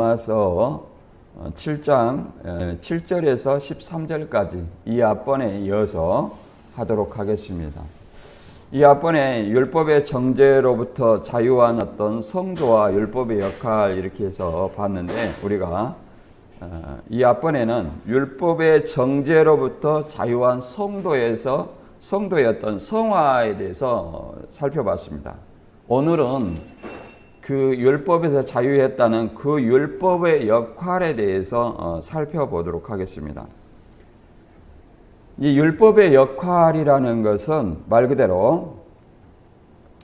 로마서 7장 7절에서 13절까지 이 앞번에 이어서 하도록 하겠습니다. 이 앞번에 율법의 정죄로부터 자유한 어떤 성도와 율법의 역할 이렇게 해서 봤는데, 우리가 이 앞번에는 율법의 정죄로부터 자유한 성도의 어떤 성화에 대해서 살펴봤습니다. 오늘은 그 율법에서 자유했다는 그 율법의 역할에 대해서 살펴보도록 하겠습니다. 이 율법의 역할이라는 것은 말 그대로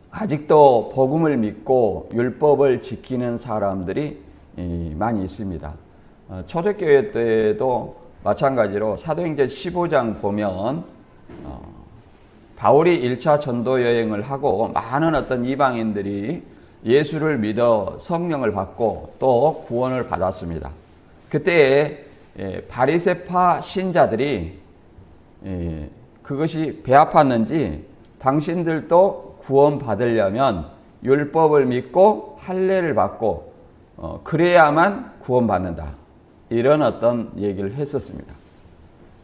아직도 복음을 믿고 율법을 지키는 사람들이 많이 있습니다. 초대교회 때도 마찬가지로 사도행전 15장 보면 바울이 1차 전도 여행을 하고 많은 어떤 이방인들이 예수를 믿어 성령을 받고 또 구원을 받았습니다. 그때 바리새파 신자들이 그것이 배 아팠는지 당신들도 구원 받으려면 율법을 믿고 할례를 받고 그래야만 구원 받는다, 이런 어떤 얘기를 했었습니다.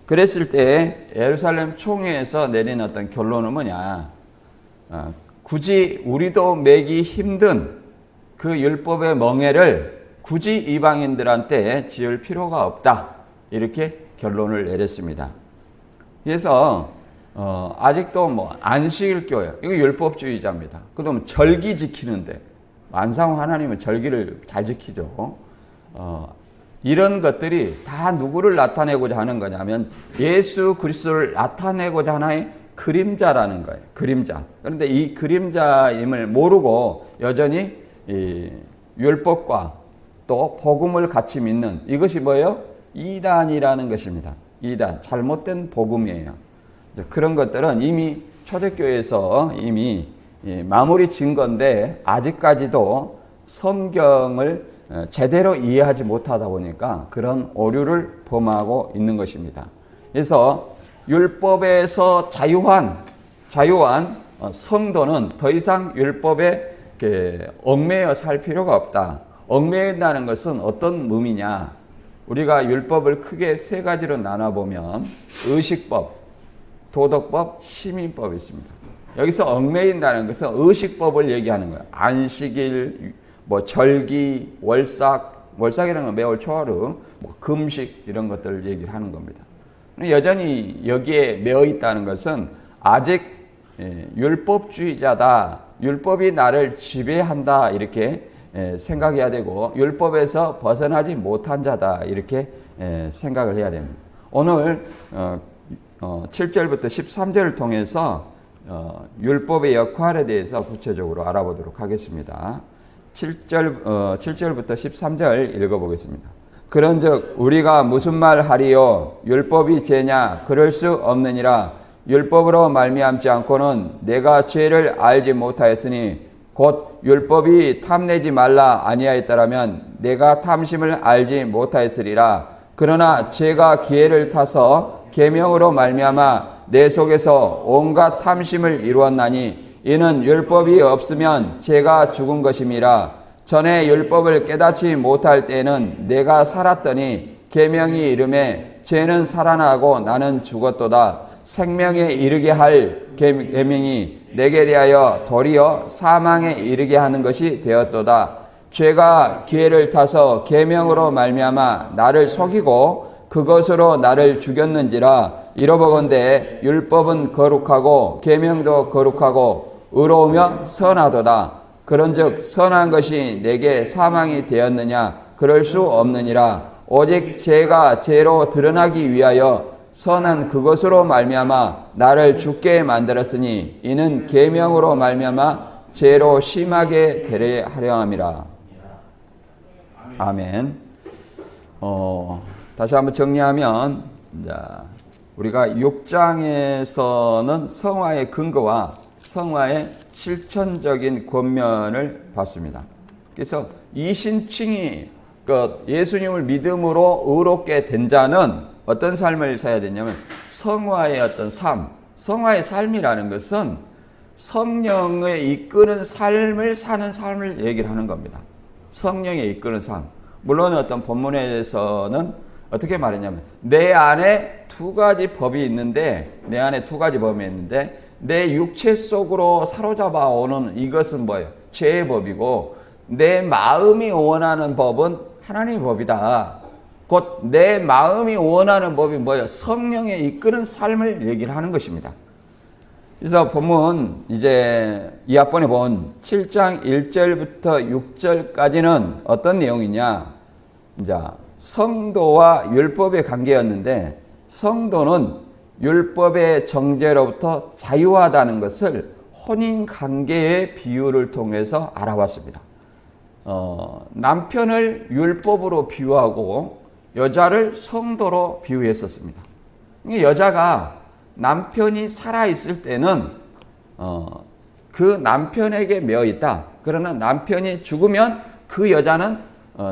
그랬을 때 예루살렘 총회에서 내린 어떤 결론은 뭐냐, 굳이 우리도 매기 힘든 그 율법의 멍에를 굳이 이방인들한테 지을 필요가 없다, 이렇게 결론을 내렸습니다. 그래서 아직도 안식일 교회, 이거 율법주의자입니다. 그다음 절기 지키는데, 만상 하나님은 절기를 잘 지키죠. 이런 것들이 다 누구를 나타내고자 하는 거냐면 예수 그리스도를 나타내고자 하나의 그림자라는 거예요. 그림자. 그런데 이 그림자임을 모르고 여전히 이 율법과 또 복음을 같이 믿는, 이것이 뭐예요? 이단이라는 것입니다. 이단, 잘못된 복음이에요. 그런 것들은 이미 초대교회에서 이미 마무리 진 건데, 아직까지도 성경을 제대로 이해하지 못하다 보니까 그런 오류를 범하고 있는 것입니다. 그래서 율법에서 자유한 성도는 더 이상 율법에 얽매여 살 필요가 없다. 얽매인다는 것은 어떤 의미냐? 우리가 율법을 크게 세 가지로 나눠보면 의식법, 도덕법, 시민법이 있습니다. 여기서 얽매인다는 것은 의식법을 얘기하는 거예요. 안식일, 절기, 월삭이라는 건 매월 초하루, 금식, 이런 것들을 얘기를 하는 겁니다. 여전히 여기에 매어 있다는 것은 아직 율법주의자다, 율법이 나를 지배한다, 이렇게 생각해야 되고, 율법에서 벗어나지 못한 자다, 이렇게 생각을 해야 됩니다. 오늘 7절부터 13절을 통해서 율법의 역할에 대해서 구체적으로 알아보도록 하겠습니다. 7절부터 13절 읽어보겠습니다. 그런즉 우리가 무슨 말 하리요? 율법이 죄냐? 그럴 수 없느니라. 율법으로 말미암지 않고는 내가 죄를 알지 못하였으니, 곧 율법이 탐내지 말라 아니하였더라면 내가 탐심을 알지 못하였으리라. 그러나 죄가 기회를 타서 계명으로 말미암아 내 속에서 온갖 탐심을 이루었나니, 이는 율법이 없으면 죄가 죽은 것임이라. 전에 율법을 깨닫지 못할 때에는 내가 살았더니 계명이 이르매 죄는 살아나고 나는 죽었도다. 생명에 이르게 할 계명이 내게 대하여 도리어 사망에 이르게 하는 것이 되었도다. 죄가 기회를 타서 계명으로 말미암아 나를 속이고 그것으로 나를 죽였는지라. 이러보건대 율법은 거룩하고 계명도 거룩하고 의로우며 선하도다. 그런즉 선한 것이 내게 사망이 되었느냐? 그럴 수 없느니라. 오직 죄가 죄로 드러나기 위하여 선한 그것으로 말미암아 나를 죽게 만들었으니, 이는 계명으로 말미암아 죄로 심하게 되려 하려 함이라. 아멘. 다시 한번 정리하면, 우리가 6장에서는 성화의 근거와 성화의 실천적인 권면을 봤습니다. 그래서 이신칭이 예수님을 믿음으로 의롭게 된 자는 어떤 삶을 살아야 되냐면 성화의 어떤 삶, 성화의 삶이라는 것은 성령의 이끄는 삶을 사는 삶을 얘기를 하는 겁니다. 성령의 이끄는 삶. 물론 어떤 본문에서는 어떻게 말했냐면 내 안에 두 가지 법이 있는데 내 육체 속으로 사로잡아 오는 이것은 뭐예요? 죄의 법이고 내 마음이 원하는 법은 하나님의 법이다. 곧 내 마음이 원하는 법이 뭐예요? 성령에 이끄는 삶을 얘기를 하는 것입니다. 그래서 본문 이제 이 앞번에 본 7장 1절부터 6절까지는 어떤 내용이냐? 이제 성도와 율법의 관계였는데 성도는 율법의 정죄로부터 자유하다는 것을 혼인 관계의 비유를 통해서 알아봤습니다. 남편을 율법으로 비유하고 여자를 성도로 비유했었습니다. 여자가 남편이 살아있을 때는 그 남편에게 매어 있다. 그러나 남편이 죽으면 그 여자는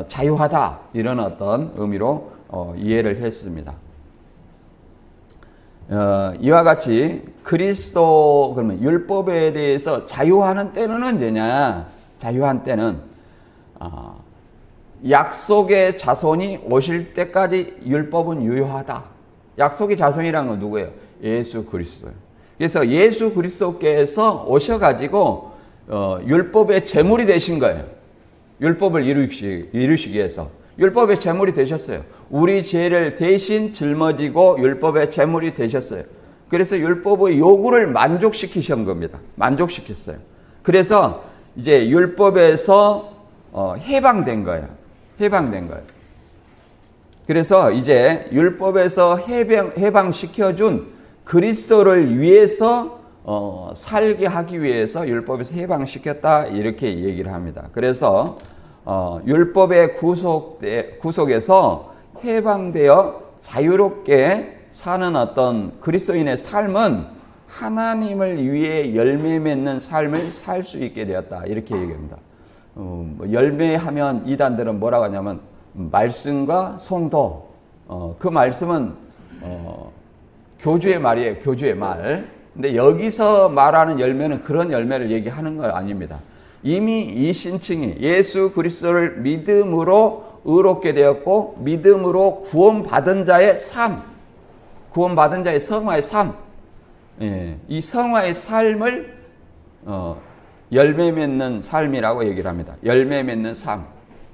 자유하다. 이런 어떤 의미로 이해를 했습니다. 이와 같이 그리스도 그러면 율법에 대해서 자유하는 때는 언제냐? 자유한 때는 약속의 자손이 오실 때까지 율법은 유효하다. 약속의 자손이라는 건 누구예요? 예수 그리스도예요. 그래서 예수 그리스도께서 오셔가지고 율법의 제물이 되신 거예요. 율법을 이루시기 위해서 율법의 제물이 되셨어요. 우리 죄를 대신 짊어지고 율법의 제물이 되셨어요. 그래서 율법의 요구를 만족시키신 겁니다. 만족시켰어요. 그래서 이제 율법에서 해방된 거예요. 해방된 거예요. 그래서 이제 율법에서 해방시켜준 그리스도를 위해서 살게 하기 위해서 율법에서 해방시켰다 이렇게 얘기를 합니다. 그래서 율법의 구속에서 해방되어 자유롭게 사는 어떤 그리스도인의 삶은 하나님을 위해 열매 맺는 삶을 살 수 있게 되었다 이렇게 얘기합니다. 열매하면 이단들은 뭐라고 하냐면 말씀과 성도. 그 말씀은 교주의 말이에요. 교주의 말. 근데 여기서 말하는 열매는 그런 열매를 얘기하는 건 아닙니다. 이미 이 신칭이 예수 그리스도를 믿음으로 의롭게 되었고 믿음으로 구원받은 자의 삶, 구원받은 자의 성화의 삶, 이 성화의 삶을 열매 맺는 삶이라고 얘기를 합니다. 열매 맺는 삶,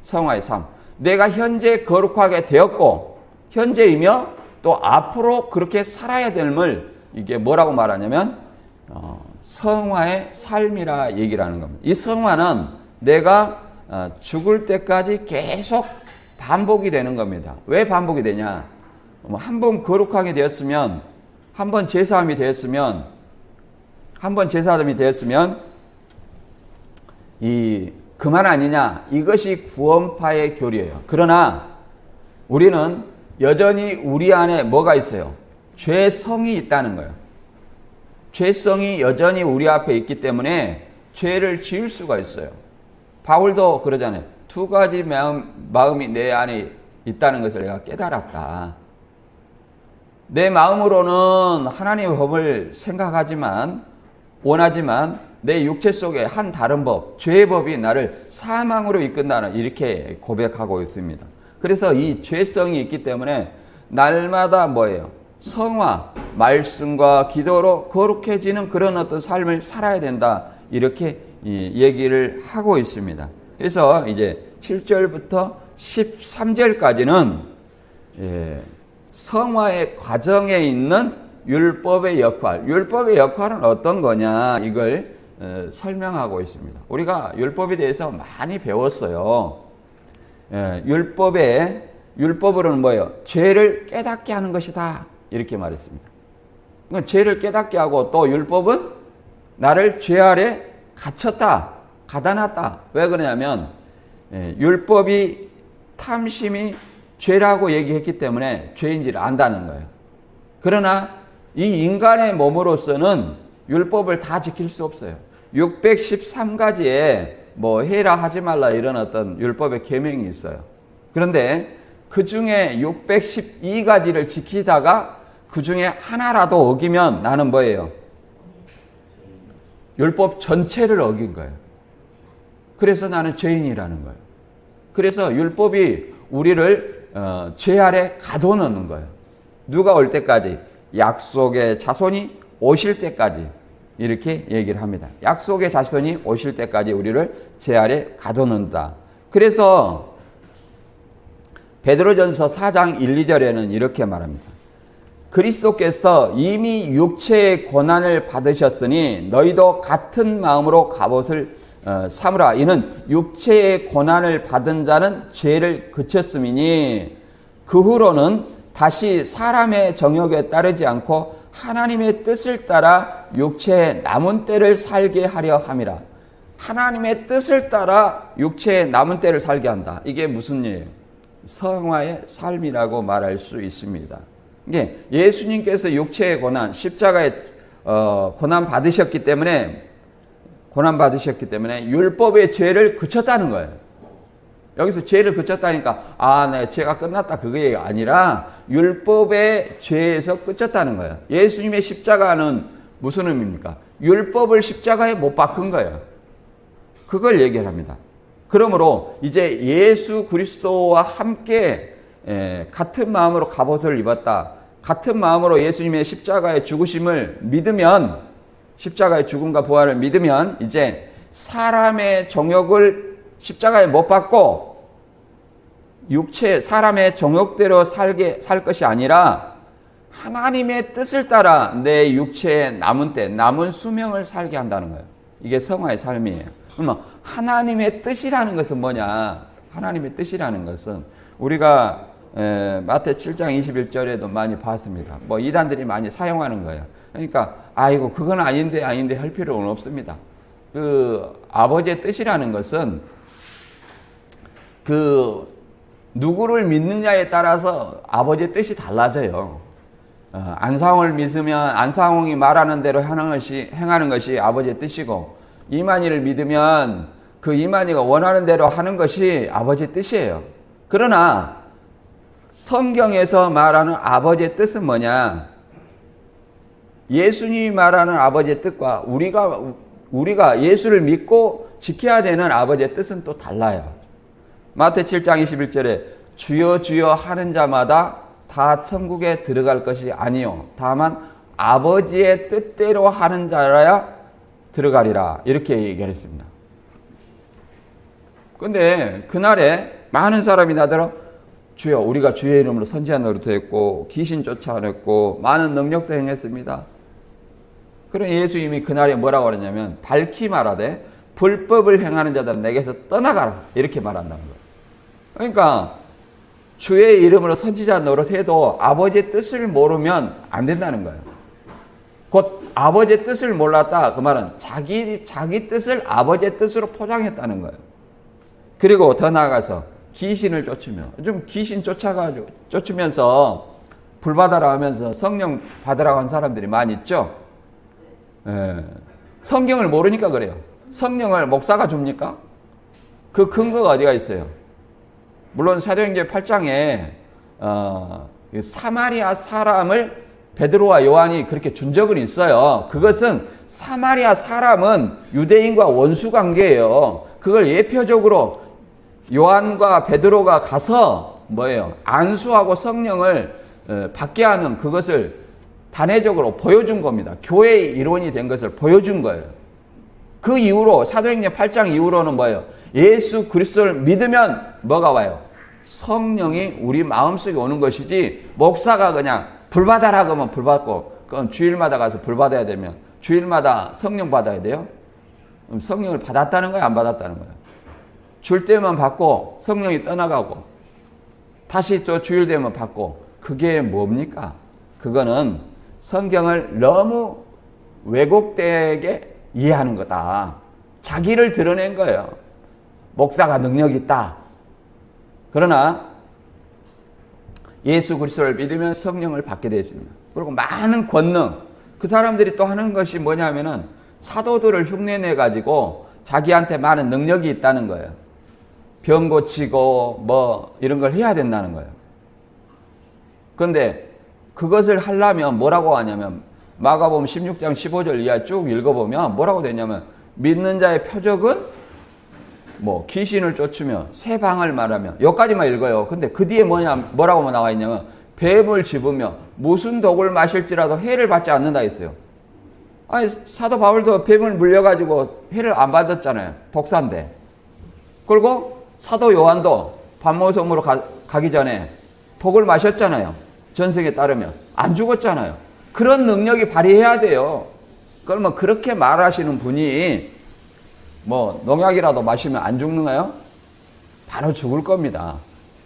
성화의 삶. 내가 현재 거룩하게 되었고 현재이며 또 앞으로 그렇게 살아야 됨을 이게 뭐라고 말하냐면 성화의 삶이라 얘기를 하는 겁니다. 이 성화는 내가 죽을 때까지 계속 반복이 되는 겁니다. 왜 반복이 되냐? 한 번 거룩하게 되었으면, 한 번 제사함이 되었으면, 그만 아니냐? 이것이 구원파의 교리예요. 그러나 우리는 여전히 우리 안에 뭐가 있어요? 죄성이 있다는 거예요. 죄성이 여전히 우리 앞에 있기 때문에 죄를 지을 수가 있어요. 바울도 그러잖아요. 두 가지 마음이 내 안에 있다는 것을 내가 깨달았다. 내 마음으로는 하나님의 법을 생각하지만 원하지만 내 육체 속에 한 다른 법, 죄의 법이 나를 사망으로 이끈다는 이렇게 고백하고 있습니다. 그래서 이 죄성이 있기 때문에 날마다 뭐예요? 성화, 말씀과 기도로 거룩해지는 그런 어떤 삶을 살아야 된다. 이렇게 얘기를 하고 있습니다. 그래서 이제 7절부터 13절까지는 성화의 과정에 있는 율법의 역할, 율법의 역할은 어떤 거냐 이걸 설명하고 있습니다. 우리가 율법에 대해서 많이 배웠어요. 율법으로는 뭐예요? 죄를 깨닫게 하는 것이다. 이렇게 말했습니다. 그러니까 죄를 깨닫게 하고 또 율법은 나를 죄 아래 갇혔다, 가다놨다. 왜 그러냐면 율법이 탐심이 죄라고 얘기했기 때문에 죄인지를 안다는 거예요. 그러나 이 인간의 몸으로서는 율법을 다 지킬 수 없어요. 613가지에 뭐 해라 하지 말라 이런 어떤 율법의 계명이 있어요. 그런데 그 중에 612가지를 지키다가 그 중에 하나라도 어기면 나는 뭐예요? 율법 전체를 어긴 거예요. 그래서 나는 죄인이라는 거예요. 그래서 율법이 우리를 죄 아래 가둬놓는 거예요. 누가 올 때까지? 약속의 자손이 오실 때까지 이렇게 얘기를 합니다. 약속의 자손이 오실 때까지 우리를 죄 아래 가둬놓는다. 그래서 베드로전서 4장 1, 2절에는 이렇게 말합니다. 그리스도께서 이미 육체의 고난을 받으셨으니 너희도 같은 마음으로 갑옷을 삼으라. 이는 육체의 고난을 받은 자는 죄를 그쳤음이니 그 후로는 다시 사람의 정욕에 따르지 않고 하나님의 뜻을 따라 육체의 남은 때를 살게 하려 함이라. 하나님의 뜻을 따라 육체의 남은 때를 살게 한다. 이게 무슨 일이에요? 성화의 삶이라고 말할 수 있습니다. 이게 예수님께서 육체의 고난, 십자가의 고난 받으셨기 때문에 율법의 죄를 그쳤다는 거예요. 여기서 죄를 그쳤다니까 네, 죄가 끝났다 그게 아니라 율법의 죄에서 그쳤다는 거예요. 예수님의 십자가는 무슨 의미입니까? 율법을 십자가에 못 박은 거예요. 그걸 얘기를 합니다. 그러므로 이제 예수 그리스도와 함께 같은 마음으로 갑옷을 입었다. 같은 마음으로 예수님의 십자가의 죽으심을 믿으면, 십자가의 죽음과 부활을 믿으면 이제 사람의 정욕을 십자가에 못 박고 사람의 정욕대로 살 것이 아니라 하나님의 뜻을 따라 내 육체의 남은 수명을 살게 한다는 거예요. 이게 성화의 삶이에요. 그러면 하나님의 뜻이라는 것은 뭐냐? 하나님의 뜻이라는 것은 우리가 마태 7장 21절에도 많이 봤습니다. 이단들이 많이 사용하는 거예요. 그러니까 아이고 그건 아닌데 할 필요는 없습니다. 그 아버지의 뜻이라는 것은 그 누구를 믿느냐에 따라서 아버지의 뜻이 달라져요. 안상홍을 믿으면 안상홍이 말하는 대로 행하는 것이 아버지의 뜻이고, 이만희를 믿으면 그 이만희가 원하는 대로 하는 것이 아버지의 뜻이에요. 그러나 성경에서 말하는 아버지의 뜻은 뭐냐? 예수님이 말하는 아버지의 뜻과 우리가 예수를 믿고 지켜야 되는 아버지의 뜻은 또 달라요. 마태 7장 21절에 주여 주여 하는 자마다 다 천국에 들어갈 것이 아니요 다만 아버지의 뜻대로 하는 자라야 들어가리라, 이렇게 얘기했습니다. 그런데 그날에 많은 사람이 나더러 주여 우리가 주의 이름으로 선지한 노릇도 했고 귀신 쫓아냈고 많은 능력도 행했습니다. 그런 예수님이 그날에 뭐라고 그러냐면 밝히 말하되 불법을 행하는 자들은 내게서 떠나가라, 이렇게 말한다는 거예요. 그러니까 주의 이름으로 선지자 노릇해도 아버지의 뜻을 모르면 안 된다는 거예요. 곧 아버지의 뜻을 몰랐다, 그 말은 자기 뜻을 아버지의 뜻으로 포장했다는 거예요. 그리고 더 나아가서 귀신을 좀 귀신 쫓으면서 불받아라 하면서 성령 받으라고 한 사람들이 많이 있죠. 성경을 모르니까 그래요. 성령을 목사가 줍니까? 그 근거가 어디가 있어요? 물론 사도행전 8장에 사마리아 사람을 베드로와 요한이 그렇게 준 적은 있어요. 그것은 사마리아 사람은 유대인과 원수 관계예요. 그걸 예표적으로 요한과 베드로가 가서 안수하고 성령을 받게 하는 그것을 단회적으로 보여준 겁니다. 교회의 일원이 된 것을 보여준 거예요. 그 이후로 사도행전 8장 이후로는 예수 그리스도를 믿으면 뭐가 와요? 성령이 우리 마음속에 오는 것이지, 목사가 그냥 불 받아라 그러면 불 받고, 그건 주일마다 가서 불 받아야 되면 주일마다 성령 받아야 돼요? 그럼 성령을 받았다는 거야, 안 받았다는 거야? 줄 때만 받고 성령이 떠나가고 다시 또 주일 되면 받고, 그게 뭡니까? 그거는 성경을 너무 왜곡되게 이해하는 거다. 자기를 드러낸 거예요. 목사가 능력이 있다. 그러나 예수 그리스도를 믿으면 성령을 받게 되어 있습니다. 그리고 많은 권능, 그 사람들이 또 하는 것이 뭐냐면은 사도들을 흉내내 가지고 자기한테 많은 능력이 있다는 거예요. 병 고치고 이런 걸 해야 된다는 거예요. 그런데 그것을 하려면 뭐라고 하냐면 마가복음 16장 15절 이하 쭉 읽어보면 뭐라고 되냐면 믿는 자의 표적은 뭐 귀신을 쫓으며 새 방을 말하며 여기까지만 읽어요. 근데 그 뒤에 뭐라고 나와 있냐면 뱀을 집으며 무슨 독을 마실지라도 해를 받지 않는다 했어요. 아니 사도 바울도 뱀을 물려가지고 해를 안 받았잖아요. 독사인데. 그리고 사도 요한도 반모섬으로 가기 전에 독을 마셨잖아요. 전승에 따르면 안 죽었잖아요. 그런 능력이 발휘해야 돼요. 그러면 그렇게 말하시는 분이 뭐 농약이라도 마시면 안 죽는가요? 바로 죽을 겁니다.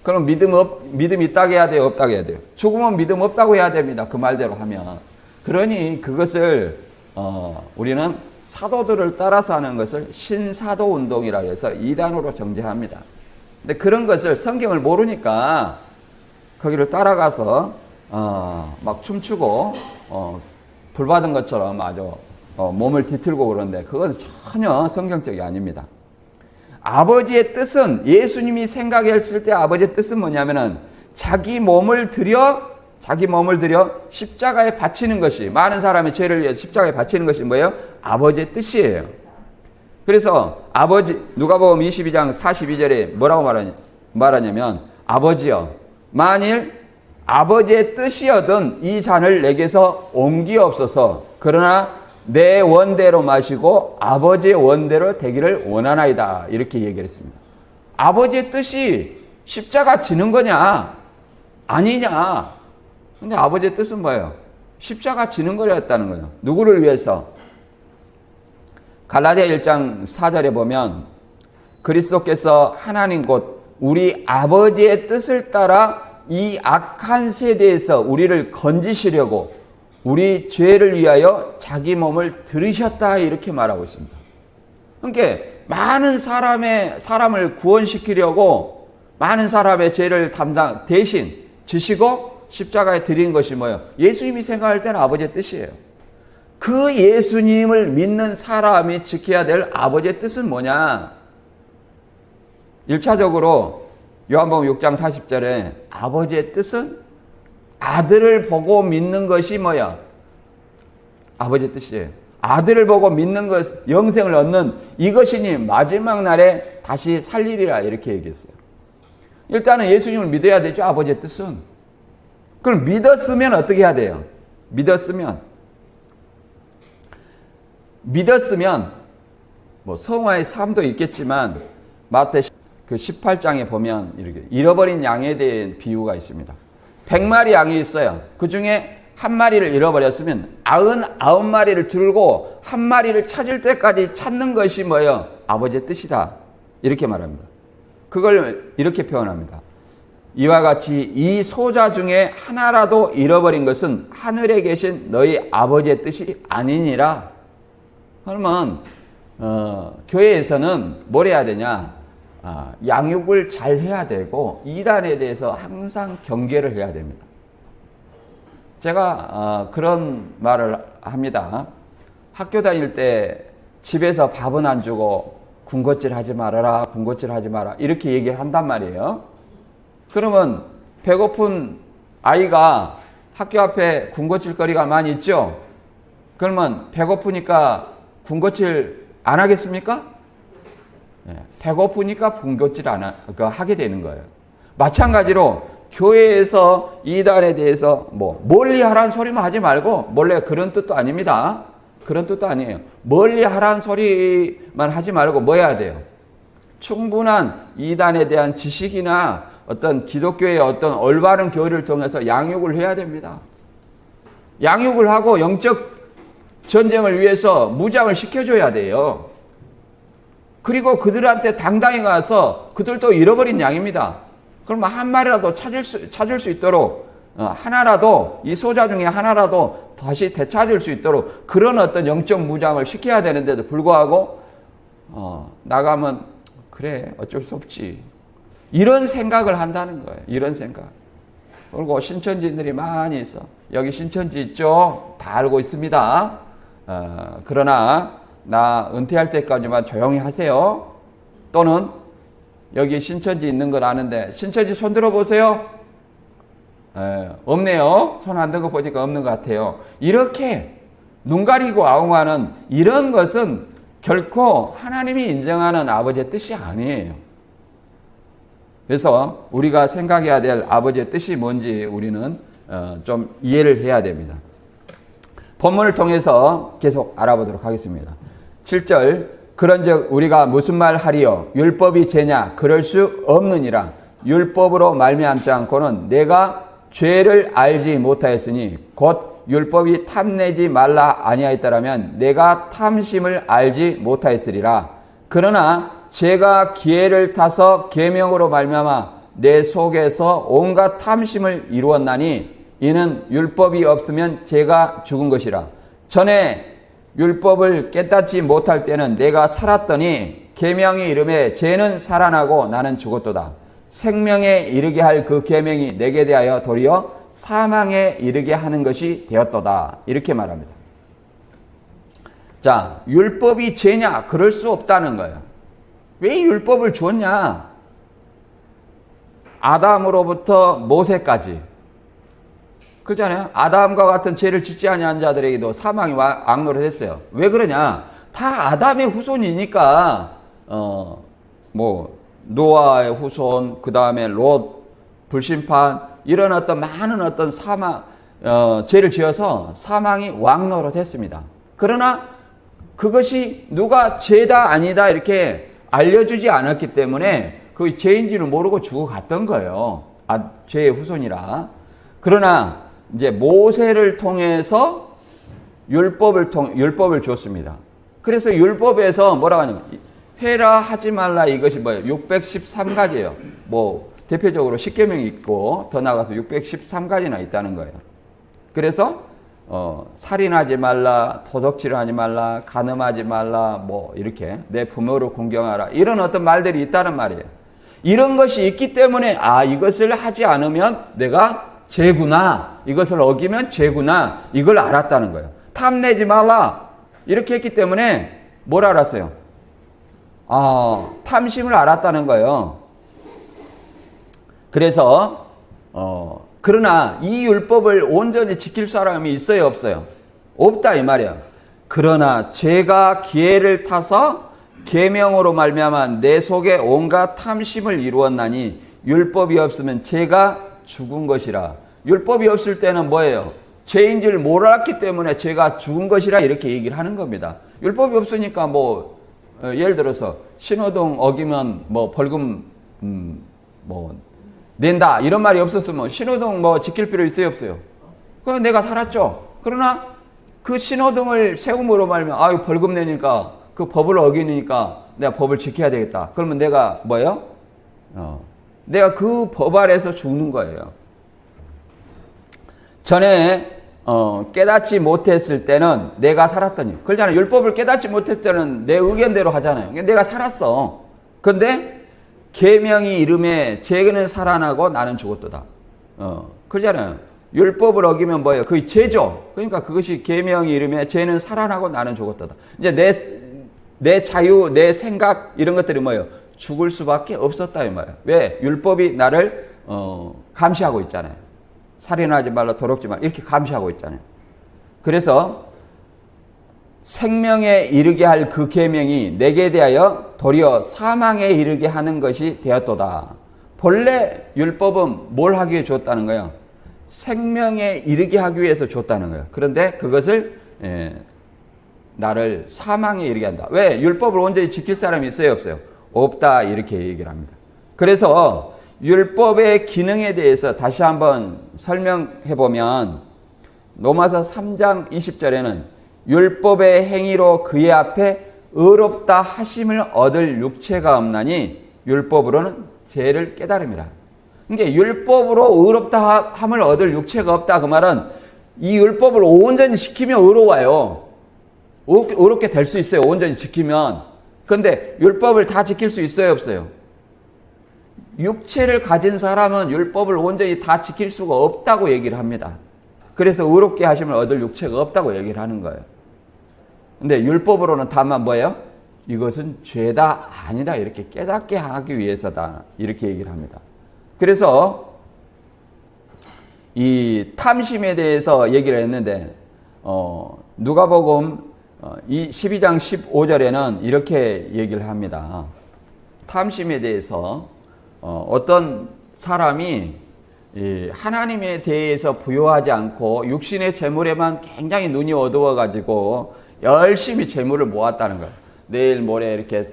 그럼 믿음 있다고 해야 돼요? 없다고 해야 돼요? 죽으면 믿음 없다고 해야 됩니다. 그 말대로 하면. 그러니 그것을 우리는 사도들을 따라서 하는 것을 신사도 운동이라고 해서 이단으로 정죄합니다. 근데 그런 것을 성경을 모르니까 거기를 따라가서 막 춤추고 불 받은 것처럼 아주 몸을 뒤틀고 그러는데 그건 전혀 성경적이 아닙니다. 아버지의 뜻은 예수님이 생각했을 때 아버지의 뜻은 뭐냐면은 자기 몸을 들여 십자가에 바치는 것이 많은 사람의 죄를 위해 십자가에 바치는 것이 뭐예요? 아버지의 뜻이에요. 그래서 누가복음 22장 42절에 뭐라고 말하냐면 아버지여 만일 아버지의 뜻이여든 이 잔을 내게서 옮기옵소서. 그러나 내 원대로 마시고 아버지의 원대로 되기를 원하나이다. 이렇게 얘기를 했습니다. 아버지의 뜻이 십자가 지는 거냐? 아니냐? 근데 아버지의 뜻은 뭐예요? 십자가 지는 거였다는 거예요. 누구를 위해서? 갈라디아 1장 4절에 보면 그리스도께서 하나님 곧 우리 아버지의 뜻을 따라 이 악한 세대에서 우리를 건지시려고 우리 죄를 위하여 자기 몸을 들이셨다 이렇게 말하고 있습니다. 그러니까 많은 사람을 구원시키려고 많은 사람의 죄를 대신 지시고 십자가에 드린 것이 뭐예요? 예수님이 생각할 때는 아버지의 뜻이에요. 그 예수님을 믿는 사람이 지켜야 될 아버지의 뜻은 뭐냐? 1차적으로 요한복음 6장 40절에 아버지의 뜻은 아들을 보고 믿는 것이 뭐야? 아버지의 뜻이에요. 아들을 보고 믿는 것, 영생을 얻는 이것이니 마지막 날에 다시 살리리라 이렇게 얘기했어요. 일단은 예수님을 믿어야 되죠. 아버지의 뜻은. 그럼 믿었으면 어떻게 해야 돼요? 믿었으면 뭐 성화의 삶도 있겠지만 마태 그 18장에 보면 이렇게 잃어버린 양에 대한 비유가 있습니다. 100마리 양이 있어요. 그 중에 한 마리를 잃어버렸으면 99마리를 들고 한 마리를 찾을 때까지 찾는 것이 뭐예요? 아버지의 뜻이다. 이렇게 말합니다. 그걸 이렇게 표현합니다. 이와 같이 이 소자 중에 하나라도 잃어버린 것은 하늘에 계신 너희 아버지의 뜻이 아니니라. 그러면 교회에서는 뭘 해야 되냐? 양육을 잘 해야 되고 이단에 대해서 항상 경계를 해야 됩니다. 제가 그런 말을 합니다. 학교 다닐 때 집에서 밥은 안 주고 군것질 하지 말아라, 군것질 하지 마라 이렇게 얘기를 한단 말이에요. 그러면 배고픈 아이가 학교 앞에 군것질 거리가 많이 있죠? 그러면 배고프니까 군것질 안 하겠습니까? 배고프니까 군것질 하게 되는 거예요. 마찬가지로 교회에서 이단에 대해서 멀리 하라는 소리만 하지 말고 몰래 그런 뜻도 아닙니다. 그런 뜻도 아니에요. 멀리 하라는 소리만 하지 말고 뭐 해야 돼요? 충분한 이단에 대한 지식이나 어떤 기독교의 어떤 올바른 교리를 통해서 양육을 해야 됩니다. 양육을 하고 영적 전쟁을 위해서 무장을 시켜줘야 돼요. 그리고 그들한테 당당히 가서 그들도 잃어버린 양입니다. 그러면 한 마리라도 찾을 수 있도록 하나라도 이 소자 중에 하나라도 다시 되찾을 수 있도록 그런 어떤 영적 무장을 시켜야 되는데도 불구하고 나가면 그래 어쩔 수 없지 이런 생각을 한다는 거예요. 이런 생각. 그리고 신천지인들이 많이 있어. 여기 신천지 있죠? 다 알고 있습니다. 그러나 나 은퇴할 때까지만 조용히 하세요. 또는 여기 신천지 있는 걸 아는데 신천지 손 들어보세요. 없네요. 손 안 든 거 보니까 없는 것 같아요. 이렇게 눈 가리고 아웅하는 이런 것은 결코 하나님이 인정하는 아버지의 뜻이 아니에요. 그래서 우리가 생각해야 될 아버지의 뜻이 뭔지 우리는 좀 이해를 해야 됩니다. 본문을 통해서 계속 알아보도록 하겠습니다. 7절, 그런즉 우리가 무슨 말 하리요? 율법이 죄냐? 그럴 수 없느니라. 율법으로 말미암지 않고는 내가 죄를 알지 못하였으니 곧 율법이 탐내지 말라 아니하였더라면 내가 탐심을 알지 못하였으리라. 그러나 죄가 기회를 타서 계명으로 말미암아 내 속에서 온갖 탐심을 이루었나니 이는 율법이 없으면 죄가 죽은 것이라. 전에 율법을 깨닫지 못할 때는 내가 살았더니 계명이 이름에 죄는 살아나고 나는 죽었도다. 생명에 이르게 할 그 계명이 내게 대하여 도리어 사망에 이르게 하는 것이 되었도다. 이렇게 말합니다. 자, 율법이 죄냐? 그럴 수 없다는 거예요. 왜 율법을 주었냐? 아담으로부터 모세까지. 그렇잖아요. 아담과 같은 죄를 짓지 아니한 자들에게도 사망이 왕노를 했어요. 왜 그러냐? 다 아담의 후손이니까 노아의 후손, 그 다음에 롯, 불심판 이런 어떤 많은 어떤 죄를 지어서 사망이 왕노를 했습니다. 그러나 그것이 누가 죄다 아니다 이렇게 알려주지 않았기 때문에 그 죄인지를 모르고 죽어갔던 거예요. 죄의 후손이라. 그러나 이제 모세를 통해서 율법을 줬습니다. 그래서 율법에서 뭐라고 하냐면 해라 하지 말라 이것이 뭐예요? 613가지예요. 대표적으로 10계명이 있고 더 나가서 613가지나 있다는 거예요. 그래서 살인하지 말라, 도둑질하지 말라, 간음하지 말라, 이렇게 내 부모를 공경하라 이런 어떤 말들이 있다는 말이에요. 이런 것이 있기 때문에 이것을 하지 않으면 내가 죄구나, 이것을 어기면 죄구나 이걸 알았다는 거예요. 탐내지 말라 이렇게 했기 때문에 뭘 알았어요? 탐심을 알았다는 거예요. 그래서 그러나 이 율법을 온전히 지킬 사람이 있어요, 없어요? 없다 이 말이에요. 그러나 죄가 기회를 타서 계명으로 말미암아 내 속에 온갖 탐심을 이루었나니 율법이 없으면 죄가 죽은 것이라. 율법이 없을 때는 뭐예요? 죄인 줄 몰랐기 때문에 죄가 죽은 것이라 이렇게 얘기를 하는 겁니다. 율법이 없으니까 예를 들어서 신호등 어기면 벌금 낸다 이런 말이 없었으면 신호등 지킬 필요 있어요, 없어요? 그럼 내가 살았죠. 그러나 그 신호등을 세움으로 말면 벌금 내니까 그 법을 어기니까 내가 법을 지켜야 되겠다. 그러면 내가 뭐예요? 내가 그 법 아래에서 죽는 거예요. 전에 깨닫지 못했을 때는 내가 살았더니, 그러잖아요. 율법을 깨닫지 못했을 때는 내 의견대로 하잖아요. 내가 살았어. 근데 계명이 이름에 죄는 살아나고 나는 죽었도다. 그러잖아요. 율법을 어기면 뭐예요? 그게 죄죠. 그러니까 그것이 계명이 이름에 죄는 살아나고 나는 죽었도다. 이제 내 자유, 내 생각 이런 것들이 뭐예요? 죽을 수밖에 없었다 이 말이에요. 왜? 율법이 나를 감시하고 있잖아요. 살인하지 말라, 도둑지 말라 이렇게 감시하고 있잖아요. 그래서 생명에 이르게 할 그 계명이 내게 대하여 도리어 사망에 이르게 하는 것이 되었도다. 본래 율법은 뭘 하기 위해 줬다는 거예요? 생명에 이르게 하기 위해서 줬다는 거예요. 그런데 그것을 나를 사망에 이르게 한다. 왜? 율법을 온전히 지킬 사람이 있어요, 없어요? 없다 이렇게 얘기를 합니다. 그래서 율법의 기능에 대해서 다시 한번 설명해 보면 로마서 3장 20절에는 율법의 행위로 그의 앞에 의롭다 하심을 얻을 육체가 없나니 율법으로는 죄를 깨달음이라. 그러니까 율법으로 의롭다 함을 얻을 육체가 없다. 그 말은 이 율법을 온전히 지키면 의로워요. 의롭게 될 수 있어요. 온전히 지키면. 그런데 율법을 다 지킬 수 있어요, 없어요? 육체를 가진 사람은 율법을 온전히 다 지킬 수가 없다고 얘기를 합니다. 그래서 의롭게 하심을 얻을 육체가 없다고 얘기를 하는 거예요. 근데 율법으로는 다만 뭐예요? 이것은 죄다 아니다 이렇게 깨닫게 하기 위해서다 이렇게 얘기를 합니다. 그래서 이 탐심에 대해서 얘기를 했는데 누가복음 이 12장 15절에는 이렇게 얘기를 합니다. 탐심에 대해서 어떤 사람이 하나님에 대해서 부여하지 않고 육신의 재물에만 굉장히 눈이 어두워가지고 열심히 재물을 모았다는 거예요. 내일 모레 이렇게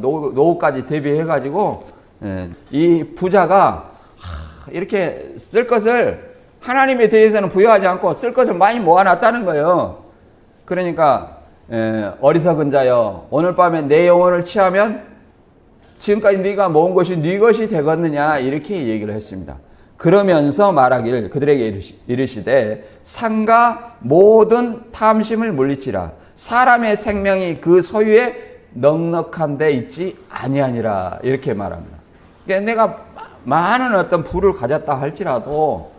노후까지 대비해가지고 이 부자가 이렇게 쓸 것을 하나님에 대해서는 부여하지 않고 쓸 것을 많이 모아놨다는 거예요. 그러니까 어리석은 자여 오늘 밤에 내 영혼을 취하면 지금까지 네가 모은 것이 네 것이 되겠느냐 이렇게 얘기를 했습니다. 그러면서 말하기를 그들에게 이르시되 상가 모든 탐심을 물리치라. 사람의 생명이 그 소유에 넉넉한 데 있지 아니하니라 이렇게 말합니다. 그러니까 내가 많은 어떤 부를 가졌다 할지라도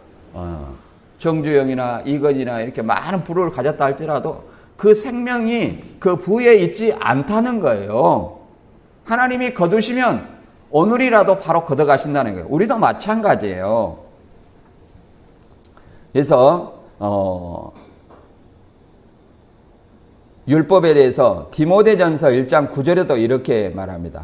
정주영이나 이건이나 이렇게 많은 부를 가졌다 할지라도 그 생명이 그 부에 있지 않다는 거예요. 하나님이 거두시면 오늘이라도 바로 걷어가신다는 거예요. 우리도 마찬가지예요. 그래서 율법에 대해서 디모데전서 1장 9절에도 이렇게 말합니다.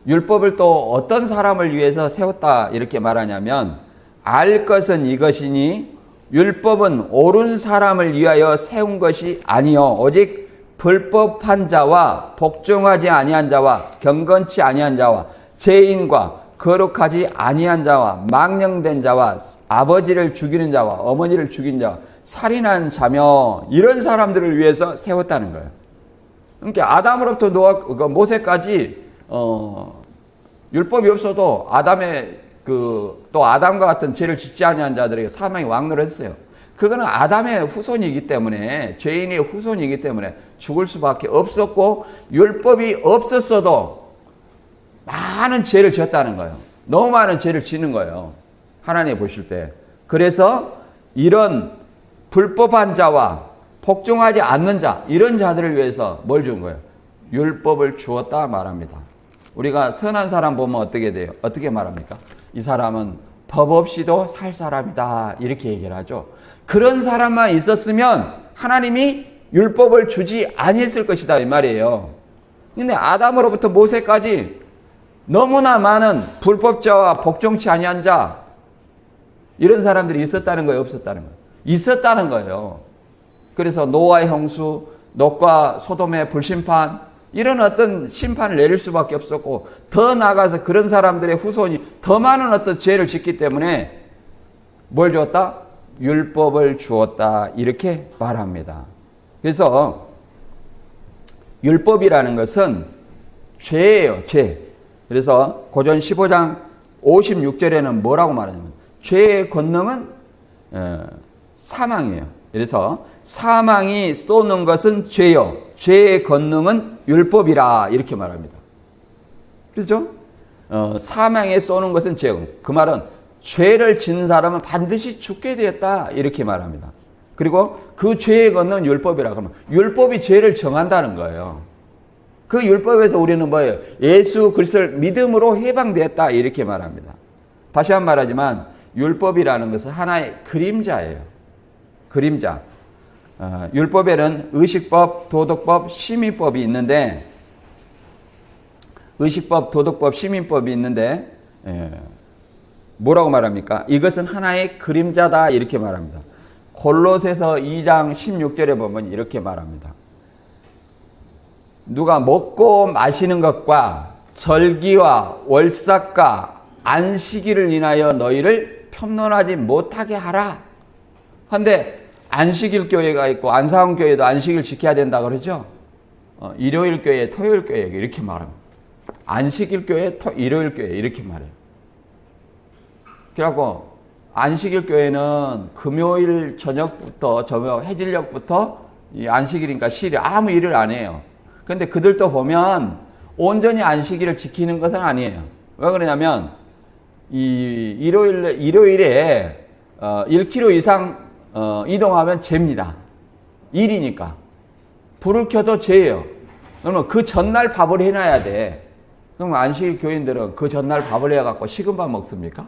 율법을 또 어떤 사람을 위해서 세웠다 이렇게 말하냐면 알 것은 이것이니 율법은 옳은 사람을 위하여 세운 것이 아니요 오직 불법한 자와 복종하지 아니한 자와 경건치 아니한 자와 죄인과 거룩하지 아니한 자와 망령된 자와 아버지를 죽이는 자와 어머니를 죽인 자와 살인한 자며 이런 사람들을 위해서 세웠다는 거예요. 그러니까 아담으로부터 모세까지 율법이 없어도 아담의 또 아담과 같은 죄를 짓지 아니한 자들에게 사망이 왕노를 했어요. 그거는 아담의 후손이기 때문에 죄인의 후손이기 때문에 죽을 수밖에 없었고 율법이 없었어도 많은 죄를 지었다는 거예요. 너무 많은 죄를 지는 거예요. 하나님 보실 때. 그래서 이런 불법한 자와 복종하지 않는 자 이런 자들을 위해서 뭘 준 거예요? 율법을 주었다 말합니다. 우리가 선한 사람 보면 어떻게 돼요? 어떻게 말합니까? 이 사람은 법 없이도 살 사람이다 이렇게 얘기를 하죠. 그런 사람만 있었으면 하나님이 율법을 주지 아니했을 것이다 이 말이에요. 근데 아담으로부터 모세까지 너무나 많은 불법자와 복종치 아니한 자 이런 사람들이 있었다는 거예요? 없었다는 거예요? 있었다는 거예요. 그래서 노아의 홍수, 롯과 소돔의 불심판 이런 어떤 심판을 내릴 수밖에 없었고 더 나아가서 그런 사람들의 후손이 더 많은 어떤 죄를 짓기 때문에 뭘 주었다? 율법을 주었다 이렇게 말합니다. 그래서 율법이라는 것은 죄예요. 죄. 그래서 고전 15장 56절에는 뭐라고 말하냐면 죄의 권능은 사망이에요. 그래서 사망이 쏘는 것은 죄요. 죄의 권능은 율법이라 이렇게 말합니다. 그렇죠? 사망에 쏘는 것은 죄요. 그 말은 죄를 지는 사람은 반드시 죽게 되었다 이렇게 말합니다. 그리고 그 죄의 권능은 율법이라 그러면 율법이 죄를 정한다는 거예요. 그 율법에서 우리는 뭐예요? 예수 그리스도를 믿음으로 해방되었다 이렇게 말합니다. 다시 한 번 말하지만 율법이라는 것은 하나의 그림자예요. 그림자. 율법에는 의식법, 도덕법, 시민법이 있는데 의식법, 도덕법, 시민법이 있는데 뭐라고 말합니까? 이것은 하나의 그림자다 이렇게 말합니다. 골로새서 2장 16절에 보면 이렇게 말합니다. 누가 먹고 마시는 것과 절기와 월삭과 안식일을 인하여 너희를 편론하지 못하게 하라. 그런데 안식일 교회가 있고 안사홍 교회도 안식일 지켜야 된다 그러죠. 일요일 교회, 토요일 교회 이렇게 말합니다. 안식일 교회, 일요일 교회 이렇게 말해요. 그래갖고 안식일 교회는 금요일 저녁부터 해질녘부터 이 안식일이니까 실이 아무 일을 안 해요. 그런데 그들도 보면 온전히 안식일을 지키는 것은 아니에요. 왜 그러냐면 이 일요일에 1km 이상 이동하면 죄입니다. 일이니까. 불을 켜도 죄예요. 그러면 그 전날 밥을 해놔야 돼. 그럼 안식일 교인들은 그 전날 밥을 해갖고 식은밥 먹습니까?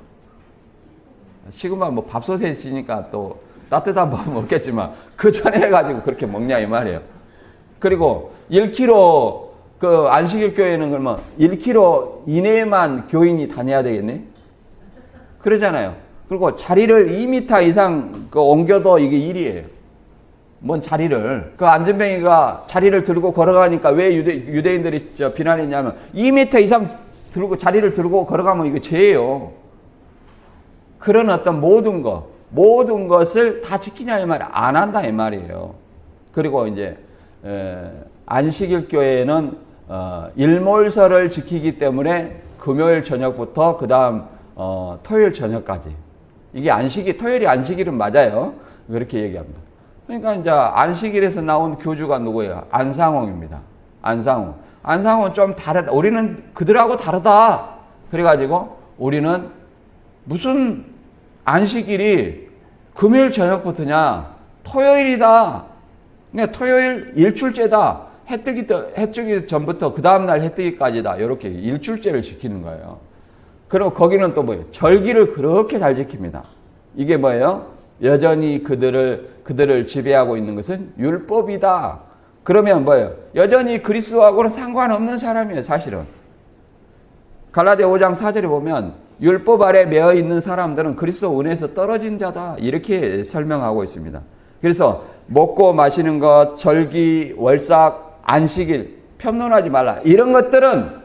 식은밥 밥솥에 있으니까 또 따뜻한 밥 먹겠지만 그 전에 해가지고 그렇게 먹냐 이 말이에요. 그리고 1km 그 안식일 교회는 그러면 1km 이내에만 교인이 다녀야 되겠네? 그러잖아요. 그리고 자리를 2m 이상 옮겨도 이게 일이에요. 뭔 자리를. 그 안전뱅이가 자리를 들고 걸어가니까 왜 유대인들이 비난했냐면 2m 이상 들고 자리를 들고 걸어가면 이거 죄예요. 그런 어떤 모든 것을 다 지키냐 이 말이에요. 안 한다 이 말이에요. 그리고 이제 안식일 교회는 일몰설을 지키기 때문에 금요일 저녁부터 그 다음 토요일 저녁까지 이게 토요일이 안식일은 맞아요. 그렇게 얘기합니다. 그러니까 이제 안식일에서 나온 교주가 누구예요? 안상홍입니다. 안상홍은 좀 다르다. 우리는 그들하고 다르다. 그래가지고 우리는 무슨 안식일이 금요일 저녁부터냐? 토요일이다. 그러니까 토요일 일출제다. 해 뜨기 전부터 그 다음날 해 뜨기까지다. 이렇게 일출제를 지키는 거예요. 그리고 거기는 또 뭐예요? 절기를 그렇게 잘 지킵니다. 이게 뭐예요? 여전히 그들을 지배하고 있는 것은 율법이다. 그러면 뭐예요? 여전히 그리스도하고는 상관없는 사람이에요, 사실은. 갈라디아 5장 4절에 보면 율법 아래 매어 있는 사람들은 그리스도 은혜에서 떨어진 자다. 이렇게 설명하고 있습니다. 그래서 먹고 마시는 것, 절기, 월삭, 안식일, 편론하지 말라. 이런 것들은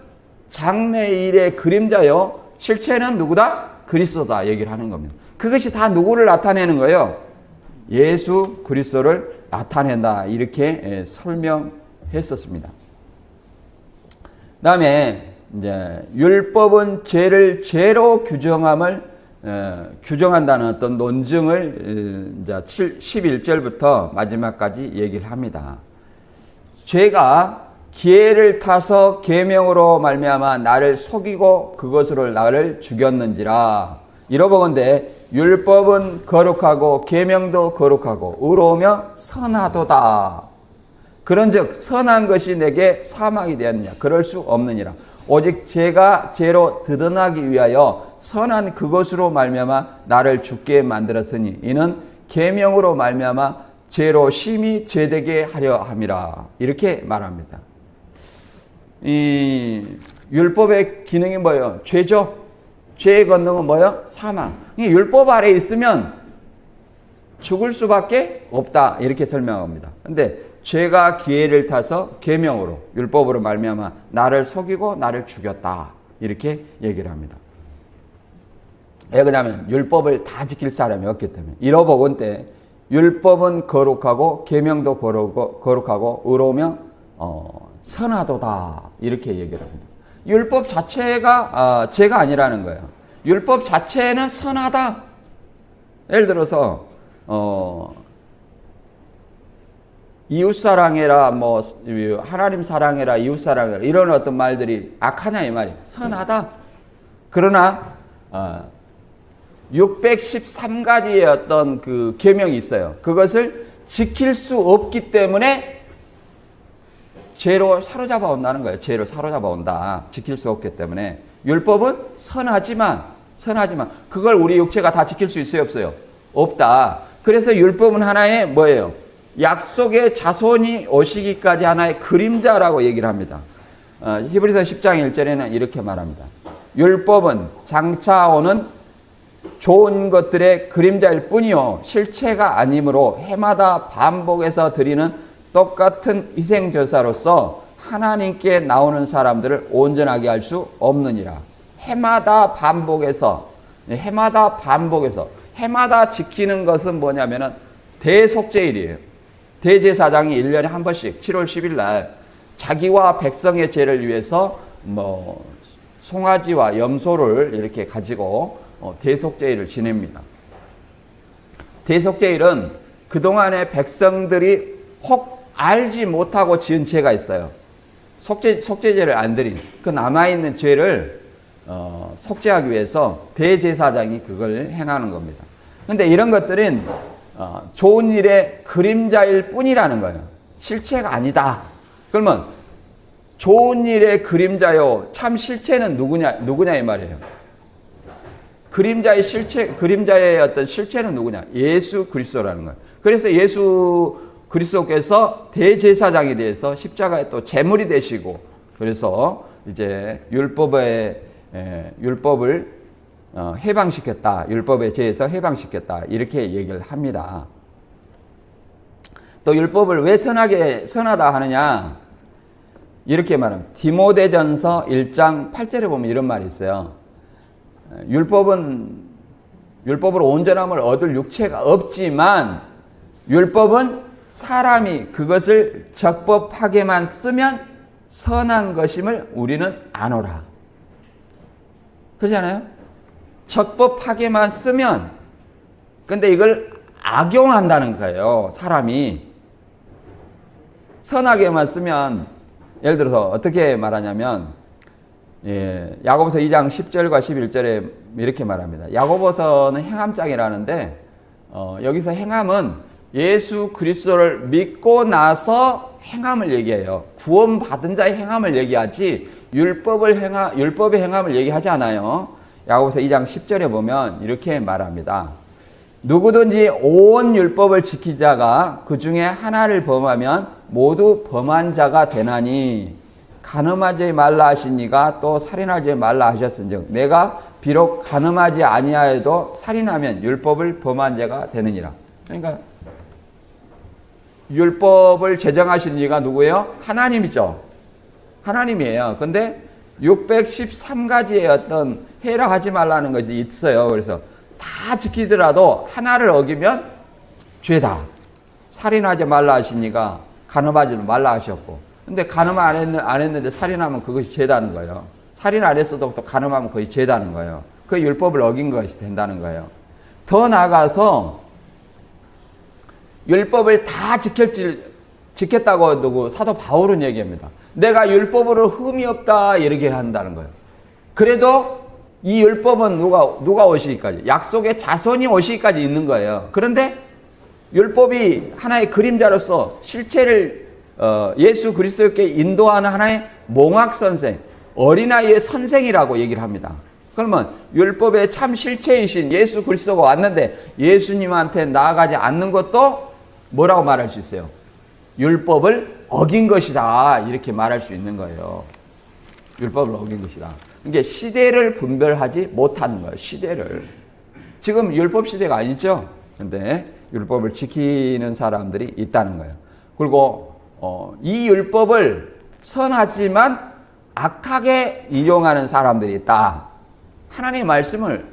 장래일의 그림자요. 실체는 누구다? 그리스도다. 얘기를 하는 겁니다. 그것이 다 누구를 나타내는 거예요? 예수 그리스도를 나타낸다. 이렇게 설명했었습니다. 그 다음에 이제 율법은 죄를 죄로 규정한다는 어떤 논증을 이제 11절부터 마지막까지 얘기를 합니다. 죄가 기회를 타서 계명으로 말미암아 나를 속이고 그것으로 나를 죽였는지라. 이러보건대 율법은 거룩하고 계명도 거룩하고 의로우며 선하도다. 그런즉 선한 것이 내게 사망이 되었느냐? 그럴 수 없느니라. 오직 죄가 죄로 드러나기 위하여 선한 그것으로 말미암아 나를 죽게 만들었으니 이는 계명으로 말미암아 죄로 심히 죄되게 하려 함이라. 이렇게 말합니다. 이 율법의 기능이 뭐예요? 죄죠. 죄의 권능은 뭐예요? 사망. 율법 아래 있으면 죽을 수밖에 없다. 이렇게 설명합니다. 근데 죄가 기회를 타서 계명으로 율법으로 말미암아 나를 속이고 나를 죽였다. 이렇게 얘기를 합니다. 왜 그러냐면 율법을 다 지킬 사람이 없기 때문에. 이러보건 때 율법은 거룩하고 계명도 거룩하고 의로우며 선하도다. 이렇게 얘기를 합니다. 율법 자체가 죄가 아니라는 거예요. 율법 자체는 선하다. 예를 들어서 이웃사랑해라, 하나님 사랑해라, 이웃사랑해라 이런 어떤 말들이 악하냐 이 말이에요. 선하다. 그러나 613가지의 어떤 그 계명이 있어요. 그것을 지킬 수 없기 때문에 죄로 사로잡아 온다는 거예요. 죄로 사로잡아 온다. 지킬 수 없기 때문에. 율법은 선하지만 그걸 우리 육체가 다 지킬 수 있어요, 없어요? 없다. 그래서 율법은 하나의 뭐예요? 약속의 자손이 오시기까지 하나의 그림자라고 얘기를 합니다. 히브리서 10장 1절에는 이렇게 말합니다. 율법은 장차 오는 좋은 것들의 그림자일 뿐이요 실체가 아니므로 해마다 반복해서 드리는 똑같은 희생제사로서 하나님께 나오는 사람들을 온전하게 할 수 없느니라. 해마다 반복해서 해마다 지키는 것은 뭐냐면은 대속죄일이에요. 대제사장이 1년에 한 번씩 7월 10일 날 자기와 백성의 죄를 위해서 송아지와 염소를 이렇게 가지고 대속죄일을 지냅니다. 대속죄일은 그동안의 백성들이 혹 알지 못하고 지은 죄가 있어요. 속죄제를 안 드린 그 남아있는 죄를 속죄하기 위해서 대제사장이 그걸 행하는 겁니다. 그런데 이런 것들은 좋은 일의 그림자일 뿐이라는 거예요. 실체가 아니다. 그러면 좋은 일의 그림자요 참 실체는 누구냐 이 말이에요. 그림자의 실체, 그림자의 어떤 실체는 누구냐? 예수 그리스도라는 거예요. 그래서 예수 그리스도께서 대제사장이 되어서 십자가에 또 제물이 되시고, 그래서 이제 율법을 해방시켰다. 율법에 제해서 해방시켰다. 이렇게 얘기를 합니다. 또 율법을 왜 선하다 하느냐? 이렇게 말합니다. 디모데전서 1장 8절에 보면 이런 말이 있어요. 율법으로 온전함을 얻을 육체가 없지만 율법은 사람이 그것을 적법하게만 쓰면 선한 것임을 우리는 아노라. 그렇잖아요? 적법하게만 쓰면, 근데 이걸 악용한다는 거예요. 사람이 선하게만 쓰면, 예를 들어서 어떻게 말하냐면, 야고보서 2장 10절과 11절에 이렇게 말합니다. 야고보서는 행함장이라는데, 여기서 행함은 예수 그리스도를 믿고 나서 행함을 얘기해요. 구원받은 자의 행함을 얘기하지 율법의 행함을 얘기하지 않아요. 야고보서 2장 10절에 보면 이렇게 말합니다. 누구든지 온 율법을 지키자가 그 중에 하나를 범하면 모두 범한 자가 되나니 간음하지 말라 하시니가 또 살인하지 말라 하셨은즉 내가 비록 간음하지 아니하여도 살인하면 율법을 범한 자가 되느니라. 그러니까 율법을 제정하신 이가 누구예요? 하나님이죠. 하나님이에요. 근데 613가지의 어떤 해라 하지 말라는 것이 있어요. 그래서 다 지키더라도 하나를 어기면 죄다. 살인하지 말라 하시니까 간음하지 말라 하셨고, 근데 간음 안 했는데 살인하면 그것이 죄다는 거예요. 살인 안 했어도 또 간음하면 그것이 죄다는 거예요. 그 율법을 어긴 것이 된다는 거예요. 더 나아가서 율법을 다 지켰다고 누구 사도 바울은 얘기합니다. 내가 율법으로 흠이 없다 이렇게 한다는 거예요. 그래도 이 율법은 누가 오시기까지, 약속의 자손이 오시기까지 있는 거예요. 그런데 율법이 하나의 그림자로서 실체를 예수 그리스도께 인도하는 하나의 몽학 선생, 어린아이의 선생이라고 얘기를 합니다. 그러면 율법의 참 실체이신 예수 그리스도가 왔는데 예수님한테 나아가지 않는 것도 뭐라고 말할 수 있어요? 율법을 어긴 것이다 이렇게 말할 수 있는 거예요. 율법을 어긴 것이다. 이게 시대를 분별하지 못하는 거예요. 시대를. 지금 율법 시대가 아니죠. 근데 율법을 지키는 사람들이 있다는 거예요. 그리고 이 율법을 선하지만 악하게 이용하는 사람들이 있다. 하나님의 말씀을